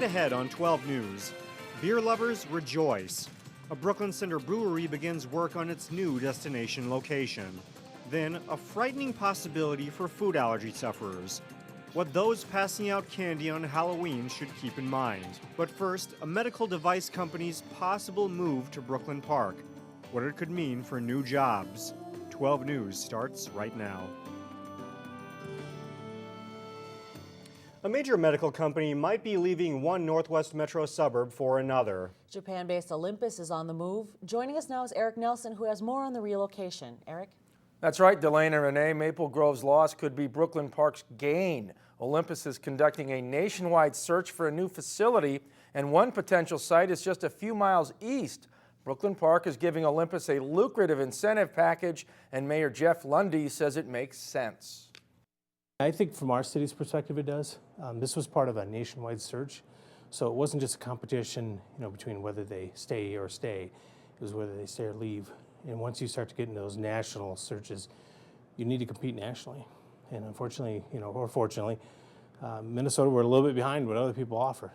Straight ahead on 12 News, beer lovers rejoice. A Brooklyn Center brewery begins work on its new destination location. Then, a frightening possibility for food allergy sufferers. What those passing out candy on Halloween should keep in mind. But first, a medical device company's possible move to Brooklyn Park. What it could mean for new jobs. 12 News starts right now. A major medical company might be leaving one Northwest metro suburb for another. Japan-based Olympus is on the move. Joining us now is Eric Nelson, who has more on the relocation. Eric? That's right, Delane and Renee. Maple Grove's loss could be Brooklyn Park's gain. Olympus is conducting a nationwide search for a new facility, and one potential site is just a few miles east. Brooklyn Park is giving Olympus a lucrative incentive package, and Mayor Jeff Lundy says it makes sense. I think from our city's perspective it does. This was part of a nationwide search, so it wasn't just a competition, between whether they stay or stay. It was whether they stay or leave. And once you start to get into those national searches, you need to compete nationally. And unfortunately, or fortunately, Minnesota, we're a little bit behind what other people offer.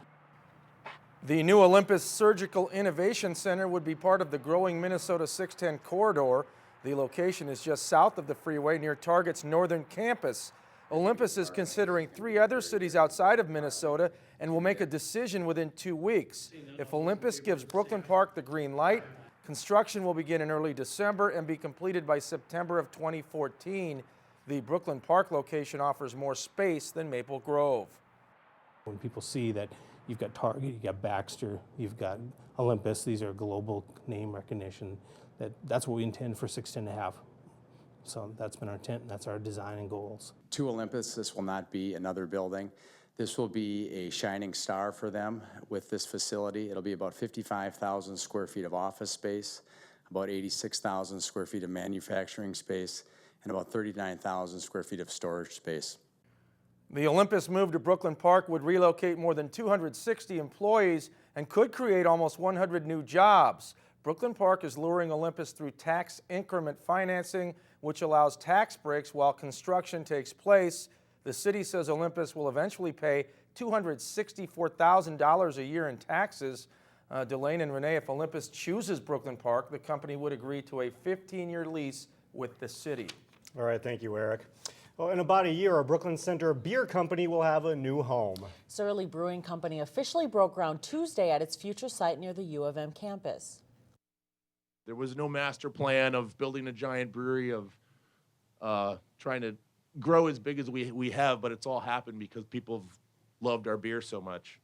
The new Olympus Surgical Innovation Center would be part of the growing Minnesota 610 corridor. The location is just south of the freeway near Target's northern campus. Olympus is considering 3 other cities outside of Minnesota and will make a decision within 2 weeks. If Olympus gives Brooklyn Park the green light, construction will begin in early December and be completed by September of 2014. The Brooklyn Park location offers more space than Maple Grove. When people see that you've got Target, you've got Baxter, you've got Olympus, these are global name recognition, that's what we intend for 610 to have. So that's been our intent, and that's our design and goals. To Olympus, this will not be another building. This will be a shining star for them with this facility. It'll be about 55,000 square feet of office space, about 86,000 square feet of manufacturing space, and about 39,000 square feet of storage space. The Olympus move to Brooklyn Park would relocate more than 260 employees and could create almost 100 new jobs. Brooklyn Park is luring Olympus through tax increment financing, which allows tax breaks while construction takes place. The city says Olympus will eventually pay $264,000 a year in taxes. Delane and Renee, if Olympus chooses Brooklyn Park, the company would agree to a 15-year lease with the city. All right, thank you, Eric. Well, in about a year, a Brooklyn Center beer company will have a new home. Surly Brewing Company officially broke ground Tuesday at its future site near the U of M campus. There was no master plan of building a giant brewery, of trying to grow as big as we have, but it's all happened because people have loved our beer so much.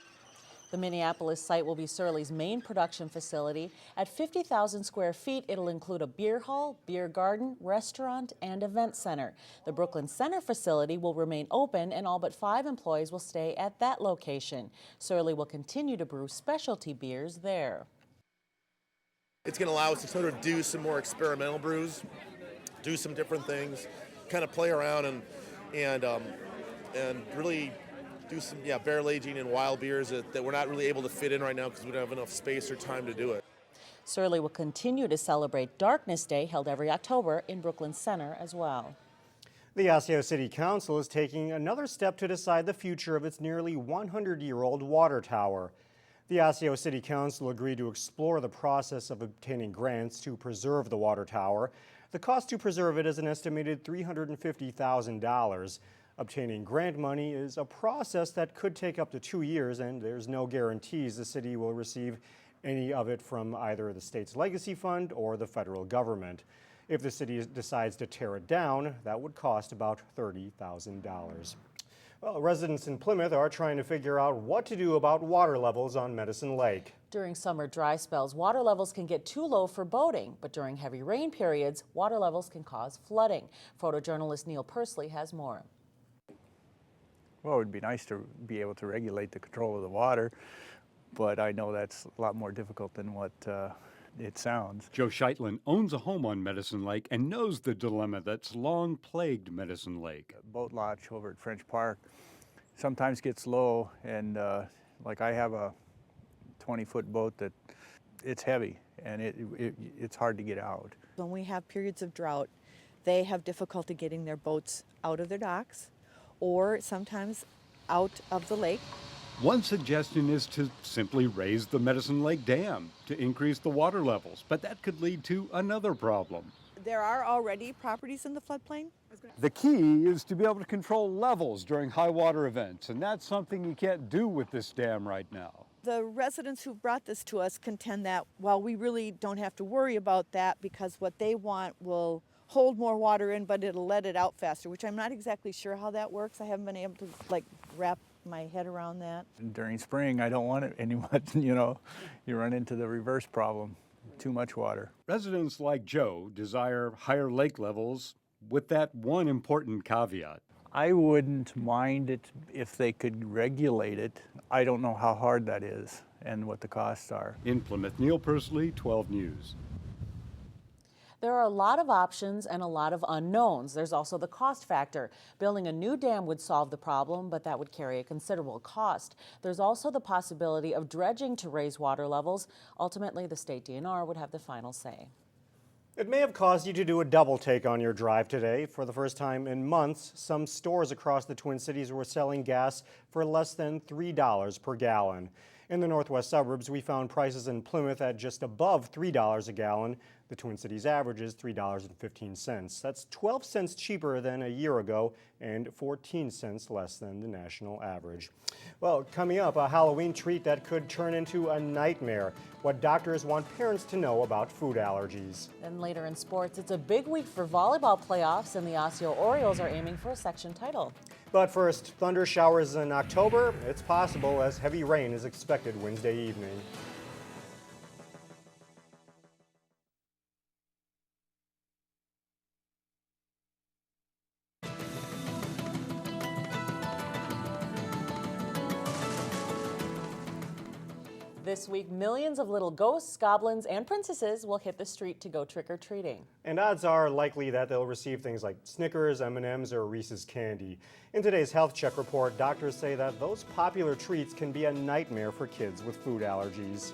The Minneapolis site will be Surly's main production facility. At 50,000 square feet, it'll include a beer hall, beer garden, restaurant, and event center. The Brooklyn Center facility will remain open, and all but 5 employees will stay at that location. Surly will continue to brew specialty beers there. It's going to allow us to sort of do some more experimental brews, do some different things, kind of play around and really do some barrel aging and wild beers that we're not really able to fit in right now because we don't have enough space or time to do it. Surly will continue to celebrate Darkness Day, held every October in Brooklyn Center as well. The Osseo City Council is taking another step to decide the future of its nearly 100-year-old water tower. The Osseo City Council agreed to explore the process of obtaining grants to preserve the water tower. The cost to preserve it is an estimated $350,000. Obtaining grant money is a process that could take up to 2 years, and there's no guarantees the city will receive any of it from either the state's legacy fund or the federal government. If the city decides to tear it down, that would cost about $30,000. Well, residents in Plymouth are trying to figure out what to do about water levels on Medicine Lake. During summer dry spells, water levels can get too low for boating, but during heavy rain periods, water levels can cause flooding. Photojournalist Neil Persley has more. Well, it would be nice to be able to regulate the control of the water, but I know that's a lot more difficult than what it sounds. Joe Scheitlin owns a home on Medicine Lake and knows the dilemma that's long plagued Medicine Lake. Boat launch over at French Park sometimes gets low, and like I have a 20-foot boat that it's heavy and it's hard to get out. When we have periods of drought, they have difficulty getting their boats out of their docks or sometimes out of the lake One suggestion is to simply raise the Medicine Lake Dam to increase the water levels, but that could lead to another problem. There are already properties in the floodplain. The key is to be able to control levels during high water events, and that's something you can't do with this dam right now. The residents who brought this to us contend that, well, we really don't have to worry about that because what they want will hold more water in, but it'll let it out faster, which I'm not exactly sure how that works. I haven't been able to wrap my head around that. During spring, I don't want it anymore, you run into the reverse problem, too much water. Residents like Joe desire higher lake levels with that one important caveat. I wouldn't mind it if they could regulate it. I don't know how hard that is and what the costs are. In Plymouth, Neil Persley, 12 News. There are a lot of options and a lot of unknowns. There's also the cost factor. Building a new dam would solve the problem, but that would carry a considerable cost. There's also the possibility of dredging to raise water levels. Ultimately, the state DNR would have the final say. It may have caused you to do a double take on your drive today. For the first time in months, some stores across the Twin Cities were selling gas for less than $3 per gallon. In the northwest suburbs, we found prices in Plymouth at just above $3 a gallon. The Twin Cities average is $3.15. That's 12 cents cheaper than a year ago and 14 cents less than the national average. Well, coming up, a Halloween treat that could turn into a nightmare. What doctors want parents to know about food allergies. Then later in sports, it's a big week for volleyball playoffs, and the Osseo Orioles are aiming for a section title. But first, thunder showers in October. It's possible as heavy rain is expected Wednesday evening. This week, millions of little ghosts, goblins, and princesses will hit the street to go trick-or-treating. And odds are likely that they'll receive things like Snickers, M&Ms, or Reese's candy. In today's Health Check report, doctors say that those popular treats can be a nightmare for kids with food allergies.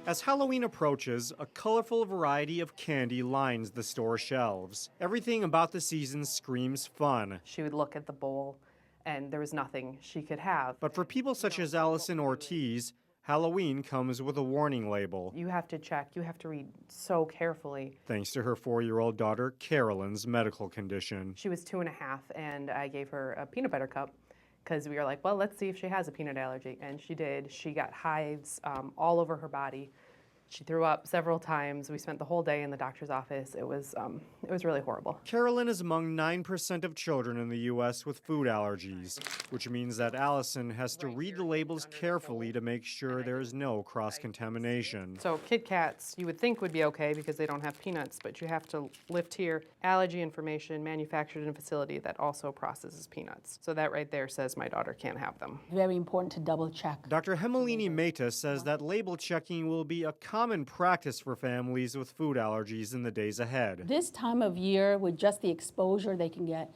As Halloween approaches, a colorful variety of candy lines the store shelves. Everything about the season screams fun. She would look at the bowl and there was nothing she could have. But for people such as Allison Ortiz, Halloween comes with a warning label. You have to check, you have to read so carefully. Thanks to her 4-year-old daughter, Carolyn's medical condition. She was 2.5 and I gave her a peanut butter cup because we were like, well, let's see if she has a peanut allergy. And she did. She got hives all over her body. She threw up several times. We spent the whole day in the doctor's office. It was really horrible. Carolyn is among 9% of children in the U.S. with food allergies, which means that Allison has to read the labels carefully to make sure there is no cross-contamination. So Kit Kats, you would think would be okay because they don't have peanuts, but you have to lift here, allergy information manufactured in a facility that also processes peanuts. So that right there says my daughter can't have them. Very important to double check. Dr. Hemelini Mehta says that label checking will be a common practice for families with food allergies in the days ahead. This time of year, with just the exposure they can get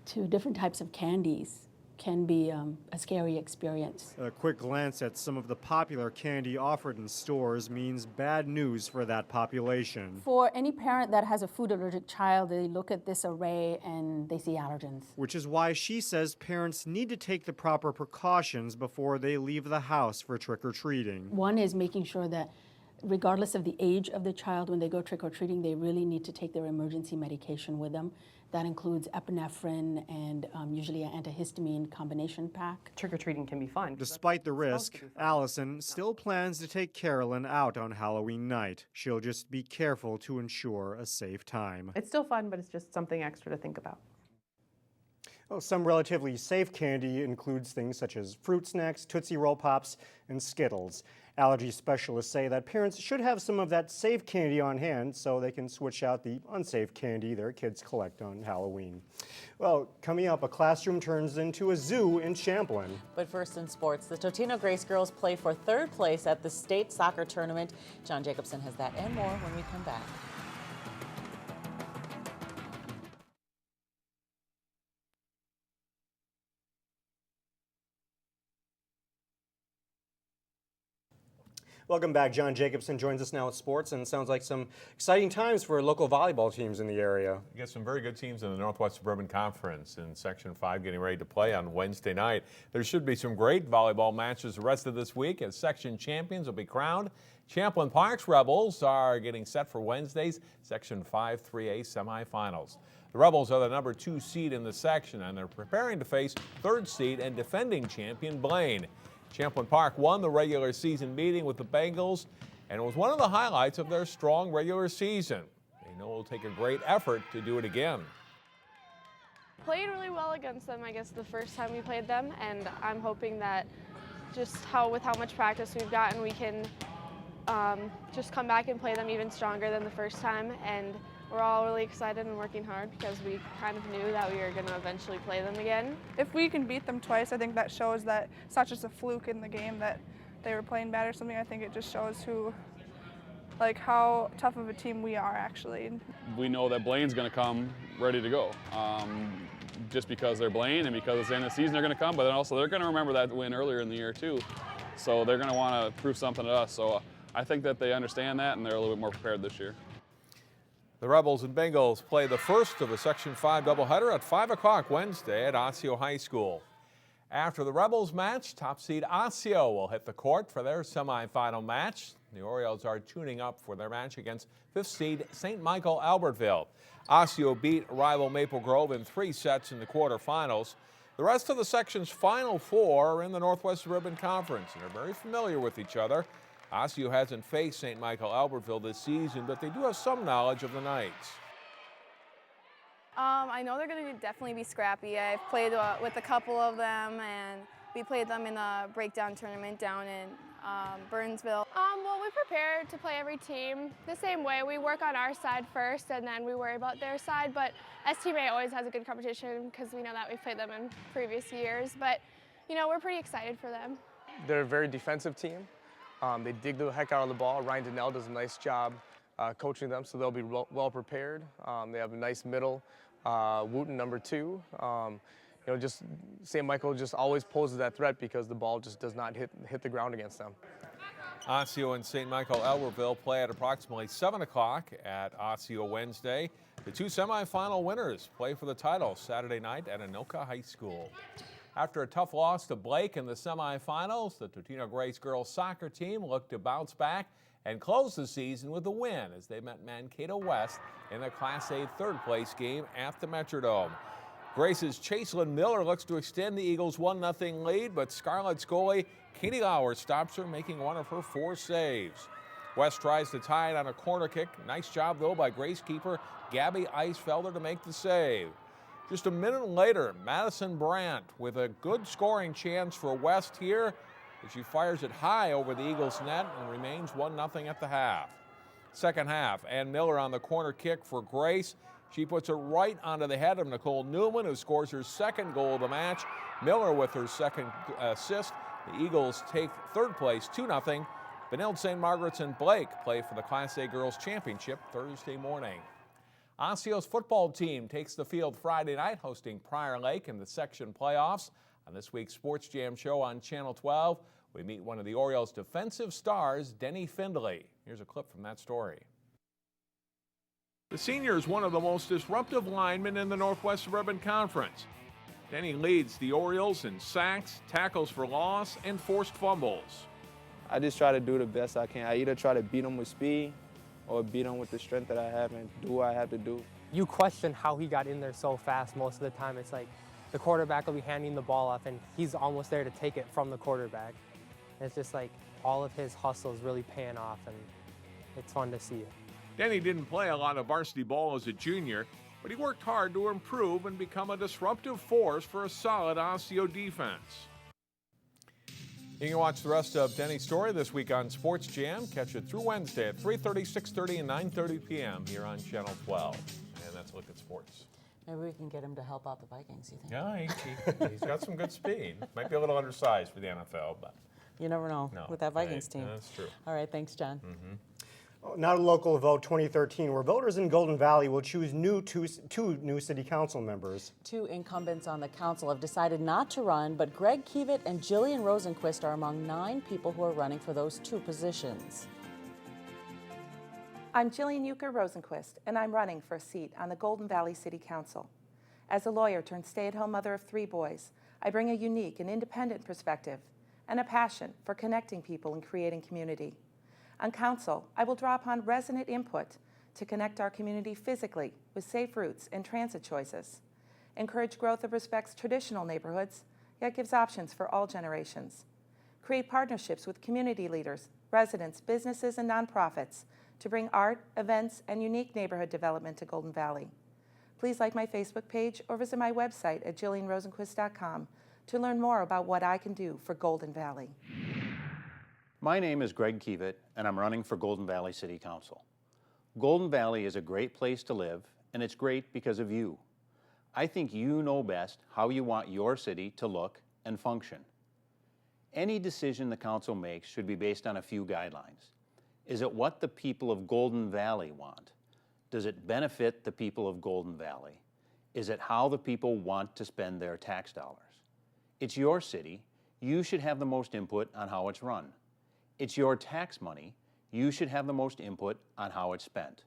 to different types of candies, can be a scary experience. A quick glance at some of the popular candy offered in stores means bad news for that population. For any parent that has a food allergic child, they look at this array and they see allergens. Which is why she says parents need to take the proper precautions before they leave the house for trick-or-treating. One is making sure that regardless of the age of the child, when they go trick-or-treating, they really need to take their emergency medication with them. That includes epinephrine and usually an antihistamine combination pack. Trick-or-treating can be fun. Despite the risk, Allison still plans to take Carolyn out on Halloween night. She'll just be careful to ensure a safe time. It's still fun, but it's just something extra to think about. Well, some relatively safe candy includes things such as fruit snacks, Tootsie Roll Pops, and Skittles. Allergy specialists say that parents should have some of that safe candy on hand so they can switch out the unsafe candy their kids collect on Halloween. Well, coming up, a classroom turns into a zoo in Champlin. But first in sports, the Totino-Grace girls play for 3rd place at the state soccer tournament. John Jacobson has that and more when we come back. Welcome back. John Jacobson joins us now with sports, and it sounds like some exciting times for local volleyball teams in the area. You got some very good teams in the Northwest Suburban Conference in Section 5 getting ready to play on Wednesday night. There should be some great volleyball matches the rest of this week as section champions will be crowned. Champlin Park's Rebels are getting set for Wednesday's Section 5 3A semifinals. The Rebels are the number 2 seed in the section, and they're preparing to face 3rd seed and defending champion Blaine. Champlin Park won the regular season meeting with the Bengals, and it was one of the highlights of their strong regular season. They know it will take a great effort to do it again. Played really well against them, I guess, the first time we played them, and I'm hoping that just with how much practice we've gotten, we can just come back and play them even stronger than the first time. And we're all really excited and working hard because we kind of knew that we were going to eventually play them again. If we can beat them twice, I think that shows that it's not just a fluke in the game that they were playing bad or something. I think it just shows how tough of a team we are actually. We know that Blaine's going to come ready to go. Just because they're Blaine and because it's the end of the season, they're going to come, but then also they're going to remember that win earlier in the year too. So they're going to want to prove something to us. So I think that they understand that and they're a little bit more prepared this year. The Rebels and Bengals play the first of the Section 5 doubleheader at 5 o'clock Wednesday at Osseo High School. After the Rebels match, top seed Osseo will hit the court for their semifinal match. The Orioles are tuning up for their match against 5th seed St. Michael Albertville. Osseo beat rival Maple Grove in 3 sets in the quarterfinals. The rest of the section's final 4 are in the Northwest Suburban Conference and are very familiar with each other. Osseo hasn't faced St. Michael Albertville this season, but they do have some knowledge of the Knights. I know they're going to definitely be scrappy. I've played with a couple of them, and we played them in the breakdown tournament down in Burnsville. Well, we prepare to play every team the same way. We work on our side first, and then we worry about their side. But STMA always has a good competition because we know that we've played them in previous years. But, you know, we're pretty excited for them. They're a very defensive team. They dig the heck out of the ball. Ryan Donnell does a nice job coaching them, so they'll be well prepared. They have a nice middle. Wooten, number 2. You know, just St. Michael just always poses that threat because the ball just does not hit the ground against them. Osseo and St. Michael Albertville play at approximately 7 o'clock at Osseo Wednesday. The 2 semifinal winners play for the title Saturday night at Anoka High School. After a tough loss to Blake in the semifinals, the Totino-Grace girls soccer team looked to bounce back and close the season with a win as they met Mankato West in the Class A 3rd place game at the Metrodome. Grace's Chaselyn Miller looks to extend the Eagles' 1-0 lead, but Scarlet's goalie Katie Lauer stops her, making one of her 4 saves. West tries to tie it on a corner kick. Nice job, though, by Grace keeper Gabby Eisfelder to make the save. Just a minute later, Madison Brandt with a good scoring chance for West here as she fires it high over the Eagles' net and remains 1-0 at the half. Second half, Ann Miller on the corner kick for Grace. She puts it right onto the head of Nicole Newman, who scores her 2nd goal of the match. Miller with her 2nd assist. The Eagles take 3rd place 2-0. Benilde St. Margaret's and Blake play for the Class A Girls Championship Thursday morning. Osseo's football team takes the field Friday night, hosting Prior Lake in the section playoffs. On this week's Sports Jam show on Channel 12, we meet one of the Orioles' defensive stars, Denny Findley. Here's a clip from that story. The senior is one of the most disruptive linemen in the Northwest Suburban Conference. Denny leads the Orioles in sacks, tackles for loss, and forced fumbles. I just try to do the best I can. I either try to beat them with speed or beat them with the strength that I have and do what I have to do. You question how he got in there so fast most of the time. It's like the quarterback will be handing the ball off and he's almost there to take it from the quarterback. And it's just like all of his hustle is really paying off and it's fun to see it. Denny didn't play a lot of varsity ball as a junior, but he worked hard to improve and become a disruptive force for a solid Osseo defense. You can watch the rest of Denny's story this week on Sports Jam. Catch it through Wednesday at 3:30, 6:30, and 9:30 p.m. here on Channel 12. And that's a look at sports. Maybe we can get him to help out the Vikings, you think? Yeah, he's got some good speed. Might be a little undersized for the NFL, but you never know with that Vikings team. That's true. All right, thanks, John. Now to local vote 2013, where voters in Golden Valley will choose two new city council members. Two incumbents on the council have decided not to run, but Greg Keivit and Jillian Rosenquist are among 9 people who are running for those 2 positions. I'm Jillian Uecker Rosenquist, and I'm running for a seat on the Golden Valley City Council. As a lawyer turned stay-at-home mother of 3 boys, I bring a unique and independent perspective and a passion for connecting people and creating community. On council, I will draw upon resident input to connect our community physically with safe routes and transit choices, encourage growth that respects traditional neighborhoods, yet gives options for all generations, create partnerships with community leaders, residents, businesses, and nonprofits to bring art, events, and unique neighborhood development to Golden Valley. Please like my Facebook page or visit my website at jillianrosenquist.com to learn more about what I can do for Golden Valley. My name is Greg Keivit, and I'm running for Golden Valley City Council. Golden Valley is a great place to live, and it's great because of you. I think you know best how you want your city to look and function. Any decision the council makes should be based on a few guidelines. Is it what the people of Golden Valley want? Does it benefit the people of Golden Valley? Is it how the people want to spend their tax dollars? It's your city. You should have the most input on how it's run. It's your tax money. You should have the most input on how it's spent.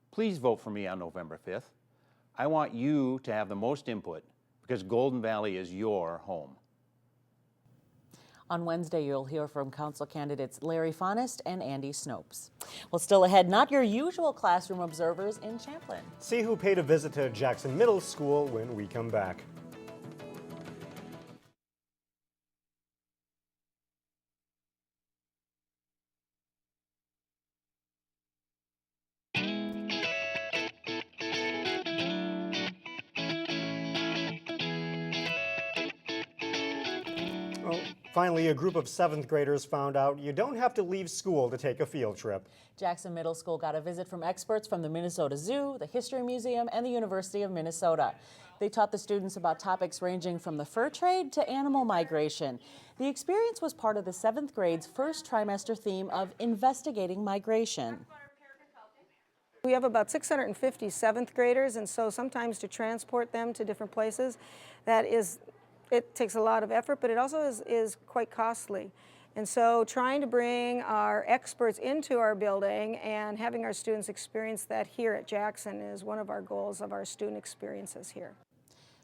Please vote for me on November 5th. I want you to have the most input because Golden Valley is your home. On Wednesday, you'll hear from council candidates Larry Fonest and Andy Snopes. Well, still ahead, not your usual classroom observers in Champlin. See who paid a visit to Jackson Middle School when we come back. Finally, a group of 7th graders found out you don't have to leave school to take a field trip. Jackson Middle School got a visit from experts from the Minnesota Zoo, the History Museum, and the University of Minnesota. They taught the students about topics ranging from the fur trade to animal migration. The experience was part of the 7th grade's first trimester theme of investigating migration. We have about 650 7th graders, and so sometimes to transport them to different places, it takes a lot of effort, but it also is quite costly. And so trying to bring our experts into our building and having our students experience that here at Jackson is one of our goals of our student experiences here.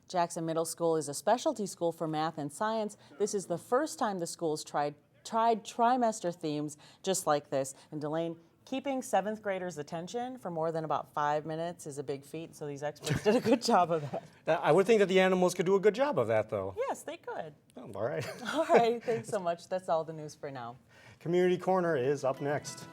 Jackson Middle School is a specialty school for math and science. This is the first time the school's tried trimester themes just like this. And Delane, keeping 7th graders' attention for more than about 5 minutes is a big feat, so these experts did a good job of that. I would think that the animals could do a good job of that, though. Yes, they could. Oh, all right. All right, thanks so much. That's all the news for now. Community Corner is up next.